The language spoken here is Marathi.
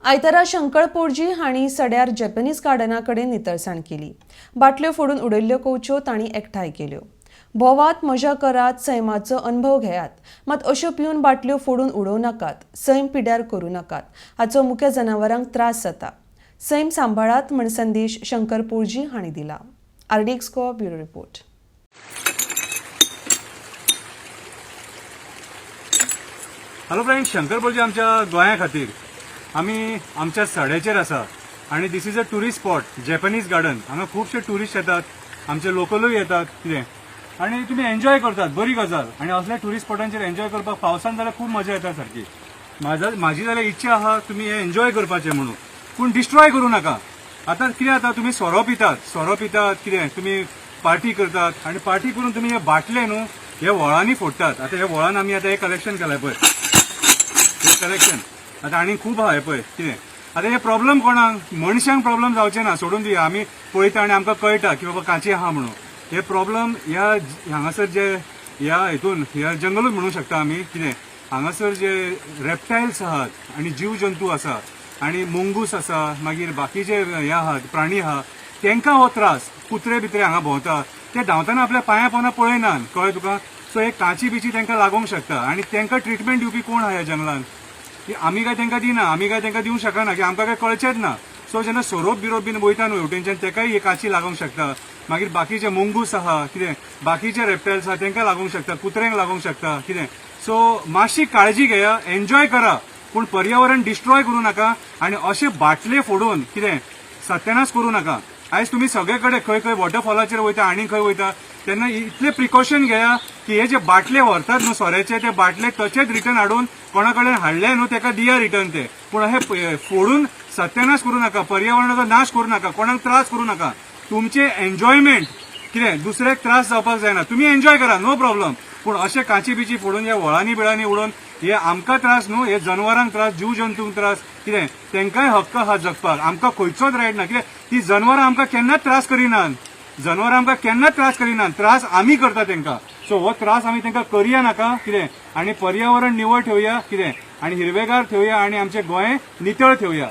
आयतारा शंकरपोरजी हांणी सड्यार जॅपनीज गार्डनाकडेन नितळसाण केली। बाटल्यो फोडून उडयल्ल्यो कवच्यो तांणी एकठांय केल्यो। भोवात, मजा करात, सैमाचो अनुभव घेयात, मात अश्यो पिवन बाटल्यो फोडून उडोव नाकात, सैम पिड्यार करूं नाकात, हाचो मुख्य जनावरांक त्रास जाता। सैम सांबाळात म्हण संदेश शंकरपोरजी हांणी दिला। RDX Goa bureau report. Hello friends, Shankarporji आमच्या गोंया खातीर आमी आमच्या सड्याचेर आसा आणि this is a tourist spot Japanese garden. हांगा खुबशे टुरिस्ट येतात, आमचे लोकलूय येतात कितें आणि तुमी एन्जॉय करतात, बरी गजाल। आणि असल्या टुरिस्ट स्पॉटांचेर एन्जॉय करपाक पावसान जाल्यार खूब मजा येता सारकी। म्हाजी जाल्यार इच्छा आहा तुमी हे एन्जॉय करपाचें म्हणून, पूण डिस्ट्रॉय करूं नाका। आतां कितें जाता, तुमी सोरो पितात कितें, तुमी पार्टी करतात आणि पार्टी करून तुमी हे बाटले न्हू हे व्हळांनी फोडटात। आतां हे व्हळान आमी आतां हे कलेक्शन केलाय पळय, हे कलेक्शन आता आणि खूप आहे पळय कितें। आता हे प्रॉब्लेम कोणाक, मनशांक प्रॉब्लेम जावचे ना, सोडून दिया। आमी पळयता आणि आमकां कळटा की बाबा कांची आहा म्हणून। हे प्रॉब्लेम ह्या हांगासर जे ह्या हितून ह्या जंगलूच म्हणू शकता आमी कितें, हांगासर जे रेप्टायल्स आहात आणि जीव जंतू आसा आणि मुंगूस आसा, मागीर बाकीचे हे आहात प्राणी आहा, तांकां हो त्रास। कुत्रे बित्रे हांगा भोंवता, ते धांवतना आपल्या पांया पोंदा पळयनात, कळ्ळें तुका। सो हे कांची बिची तांकां लागूंक शकता आणि तांकां ट्रिटमेंट दिवपी कोण आहा ह्या जंगलांत, की आमी काय तांकां दिना, आमी काय तांकां दिवंक शकना, की आमकां काय कळचेच ना। सो जेन्ना सोरोप बिरोप बीन वयता न्हू हेवटेनच्यान ताकाय ही कांची लागूंक शकता। मागीर बाकीचे मुंगूस आहा कितें, बाकीचे रेप्टायल्स आहा तांकां लागूंक शकता, कुत्र्यांक लागूंक शकता कितें। सो मातशी काळजी घेया, एन्जॉय करा, पूण पर्यावरण डिस्ट्रॉय करूं नाका आणि अशे बाटले फोडून कितें सत्यानाश करूं नाका। आयज तुम्ही सगळे कडेन खंय खंय वॉटरफॉलाचेर वयता आनी खंय वयता तेन्ना इतले प्रिकॉशन घेया की हे जे बाटले व्हरतात न्हू सोऱ्याचे, ते बाटले तशेच रिटर्न हाडून कोणा कडेन हाडले न्हू ताका दिया रिटर्न ते। पूण हे फोडून सत्यानाश करूं नाका, पर्यावरणाचो नाश करूं नाका, कोणाक त्रास करूं नाका। तुमचे एन्जॉयमेंट कितें, दुसऱ्याक त्रास जावपाक जायना, तुम्ही एन्जॉय करा, नो प्रॉब्लेम। पूण अशे कांची बिची फोडून ह्या व्हळांनी बिळांनी उडोवन हे आमकां त्रास न्हू, हे जनावरांक त्रास, जीव जंतूंक त्रास कितें, तांकांय हक्क आहा जगपाक, आमकां खंयचोच रायट ना। कितें, ती जनावरां आमकां केन्नाच त्रास करिनात, जनावरां आमकां केन्नाच त्रास करिनात, त्रास आमी करता तांकां। सो हो त्रास आमी तांकां करिया नाका कितें, आणि पर्यावरण निवळ ठेवया कितें, आणि हिरवेगार ठेवया आणि आमचें गोंय नितळ ठेवया।